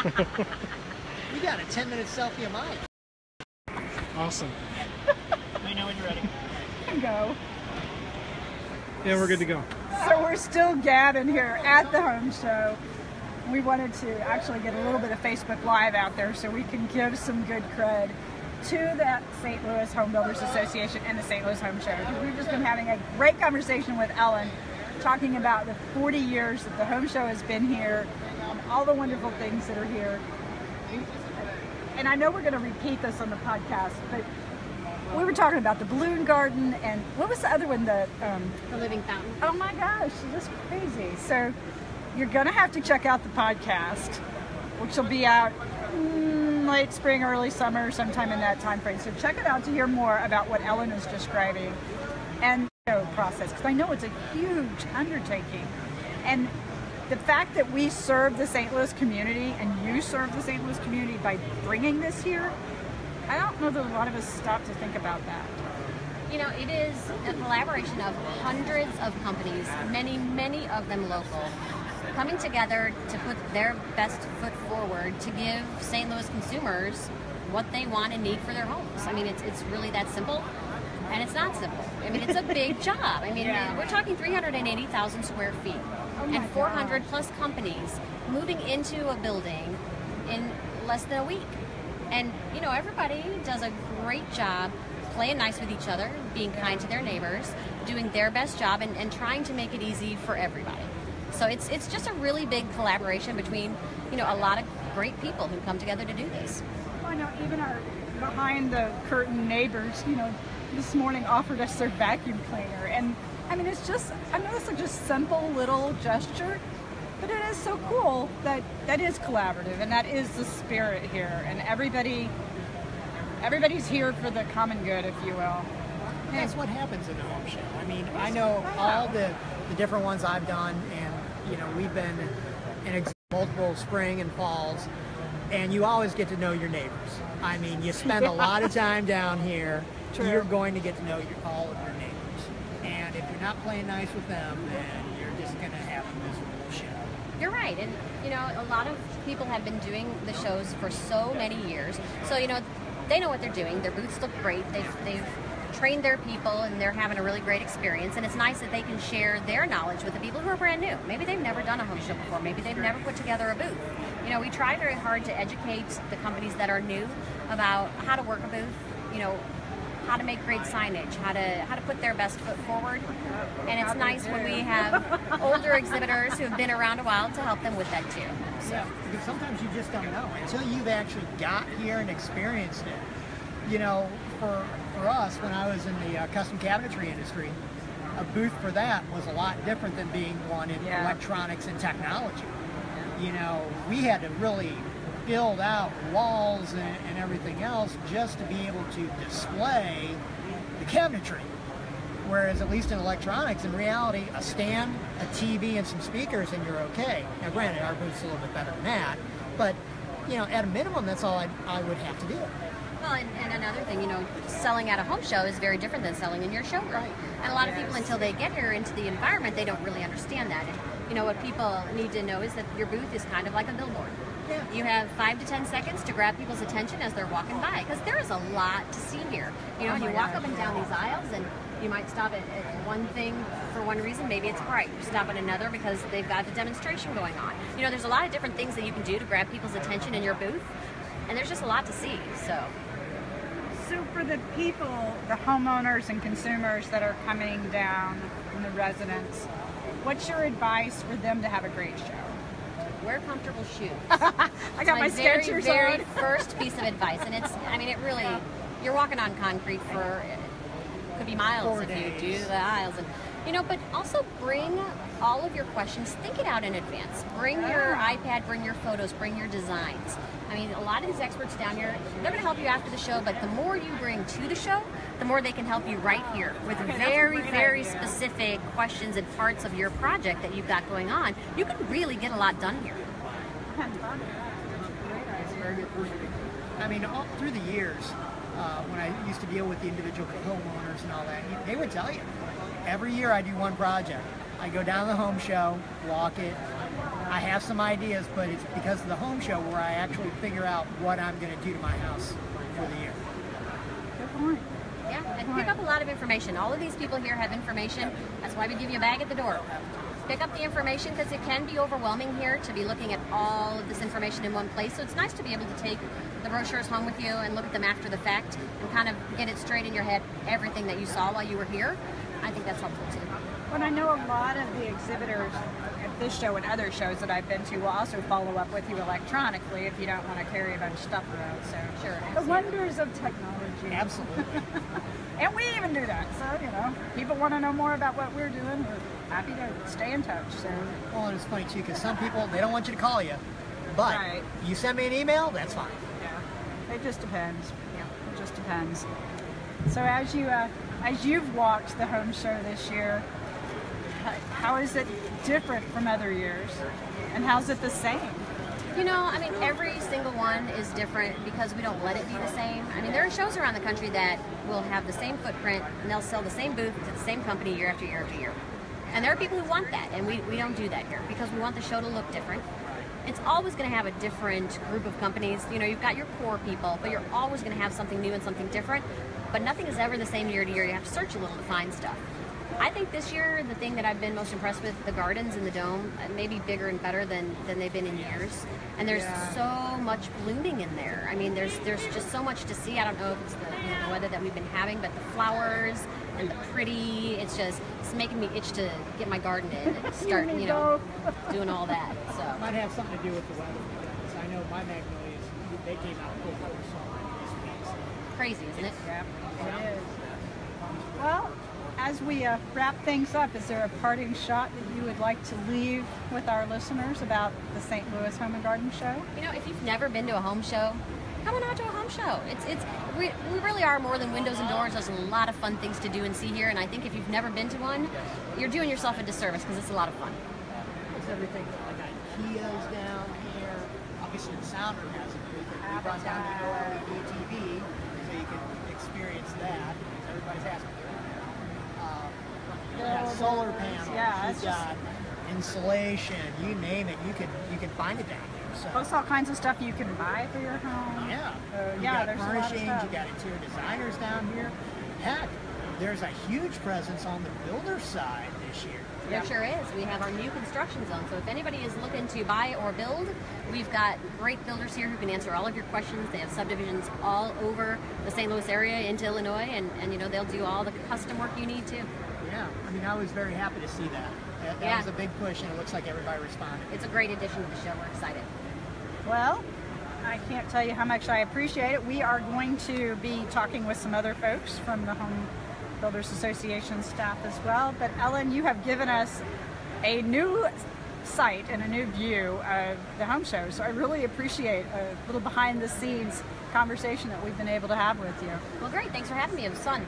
You got a 10-minute selfie of mine. Awesome. Let me know when you're ready. Go. Yeah, we're good to go. So we're still gabbing here at the home show. We wanted to actually get a little bit of Facebook Live out there so we can give some good cred to the St. Louis Home Builders Association and the St. Louis Home Show. Because we've just been having a great conversation with Ellen, talking about the 40 years that the home show has been here, all the wonderful things that are here. And I know we're going to repeat this on the podcast, but we were talking about the balloon garden and what was the other one? The living fountain. Oh my gosh, it's crazy. So you're going to have to check out the podcast, which will be out late spring, early summer, sometime in that time frame. So check it out to hear more about what Ellen is describing and the process, because I know it's a huge undertaking. And the fact that we serve the St. Louis community and you serve the St. Louis community by bringing this here, I don't know that a lot of us stop to think about that. You know, it is a collaboration of hundreds of companies, many of them local, coming together to put their best foot forward to give St. Louis consumers what they want and need for their homes. I mean, it's really that simple, and it's not simple. I mean, it's a big job. I mean, we're talking 380,000 square feet and 400 plus companies moving into a building in less than a week. And, you know, everybody does a great job playing nice with each other, being kind to their neighbors, doing their best job, and trying to make it easy for everybody. So it's just a really big collaboration between, you know, a lot of great people who come together to do this. I know even our behind the curtain neighbors, you know, this morning offered us their vacuum cleaner. And I mean, it's just, I know it's such a simple little gesture, but it is so cool that that is collaborative and that is the spirit here. And everybody's here for the common good, if you will. That's what happens in a home show. I mean, I know all the different ones I've done, and you know, we've been in multiple spring and falls, and you always get to know your neighbors. I mean, you spend a lot of time down here. True. You're going to get to know all of your neighbors, and if you're not playing nice with them, then you're just going to have a miserable show. You're right, and you know, a lot of people have been doing the shows for so many years, so you know, they know what they're doing. Their booths look great. They've trained their people, and they're having a really great experience. And it's nice that they can share their knowledge with the people who are brand new. Maybe they've never done a home show before. Maybe they've never put together a booth. You know, we try very hard to educate the companies that are new about how to work a booth. You know, how to make great signage, how to put their best foot forward. And it's nice when we have older exhibitors who have been around a while to help them with that too. So. Yeah, because sometimes you just don't know until you've actually got here and experienced it. You know, for us, when I was in the custom cabinetry industry, a booth for that was a lot different than being one in electronics and technology. You know, we had to really build out walls and everything else just to be able to display the cabinetry. Whereas at least in electronics, in reality, a stand, a TV, and some speakers, and you're okay. Now granted, our booth's a little bit better than that, but you know, at a minimum, that's all I would have to do. Well, and another thing, you know, selling at a home show is very different than selling in your showroom. Right. And a lot of people, until they get here into the environment, they don't really understand that. And, you know, what people need to know is that your booth is kind of like a billboard. Yeah. You have 5 to 10 seconds to grab people's attention as they're walking by, because there is a lot to see here. You know, and you walk up and down these aisles, and you might stop at one thing for one reason. Maybe it's bright. You stop at another because they've got a demonstration going on. You know, there's a lot of different things that you can do to grab people's attention in your booth, and there's just a lot to see. So for the people, the homeowners and consumers that are coming down, and the residents, what's your advice for them to have a great show? Wear comfortable shoes. I got my Skechers very on. First piece of advice, and it's, I mean, it really, you're walking on concrete for, could be miles 4 if days. you do the aisles, and you know, but also bring all of your questions, think it out in advance. Bring your iPad, bring your photos, bring your designs. I mean, a lot of these experts down here, they're going to help you after the show, but the more you bring to the show, the more they can help you right here with very specific questions and parts of your project that you've got going on. You can really get a lot done here. I mean, all through the years, when I used to deal with the individual homeowners and all that, they would tell you, every year I do one project. I go down to the home show, walk it, I have some ideas, but it's because of the home show where I actually figure out what I'm going to do to my house for the year. Good point. Yeah, and pick up a lot of information. All of these people here have information. That's why we give you a bag at the door. Pick up the information because it can be overwhelming here to be looking at all of this information in one place. So it's nice to be able to take the brochures home with you and look at them after the fact and kind of get it straight in your head, everything that you saw while you were here. I think that's helpful too. Well, I know a lot of the exhibitors at this show and other shows that I've been to will also follow up with you electronically if you don't want to carry a bunch of stuff around. So Sure, the wonders of technology. Absolutely. And we even do that. So, you know, people want to know more about what we're doing. We're happy to stay in touch. So, Well, and it's funny too, because some people, they don't want you to call you, but Right. you send me an email, that's fine. yeah, it just depends. Yeah, it just depends. So, as you've walked the home show this year, how is it different from other years, and how's it the same? You know, I mean, every single one is different because we don't let it be the same. I mean, there are shows around the country that will have the same footprint and they'll sell the same booth to the same company year after year after year. And there are people who want that, and we don't do that here because we want the show to look different. It's always going to have a different group of companies. You know, you've got your core people, but you're always going to have something new and something different. But nothing is ever the same year to year. You have to search a little to find stuff. I think this year, the thing that I've been most impressed with, the gardens in the dome, maybe bigger and better than they've been in years. And there's so much blooming in there. I mean, there's just so much to see. I don't know if it's the weather that we've been having, but the flowers and the pretty, it's making me itch to get my garden in and start, doing all that. So Might have something to do with the weather, because I know my magnolias, they came out full force this week. crazy, isn't it? Yeah, it is. Well, as we wrap things up, is there a parting shot that you would like to leave with our listeners about the St. Louis Home and Garden Show? You know, if you've never been to a home show, come on out to a home show. We really are more than windows and doors. There's a lot of fun things to do and see here, and I think if you've never been to one, you're doing yourself a disservice because it's a lot of fun. It's everything like IKEA's down here. Obviously, the sound room has a booth. We brought down the LED TV so you can experience that. Everybody's asking. You got solar panels. Yeah, You've got insulation. You name it, you can find it down here. So. Plus all kinds of stuff you can buy for your home. Yeah. You yeah, got there's a lot of furnishings, stuff. you got interior designers down here. Heck, there's a huge presence on the builder side this year. There sure is. We have our new construction zone. So if anybody is looking to buy or build, we've got great builders here who can answer all of your questions. They have subdivisions all over the St. Louis area into Illinois, and they'll do all the custom work you need too. Yeah, I mean, I was very happy to see that. That was a big push, and it looks like everybody responded. It's a great addition to the show. We're excited. Well, I can't tell you how much I appreciate it. We are going to be talking with some other folks from the Home Builders Association staff as well. But Ellen, you have given us a new sight and a new view of the home show. So I really appreciate a little behind the scenes conversation that we've been able to have with you. Well, great. Thanks for having me. It was fun.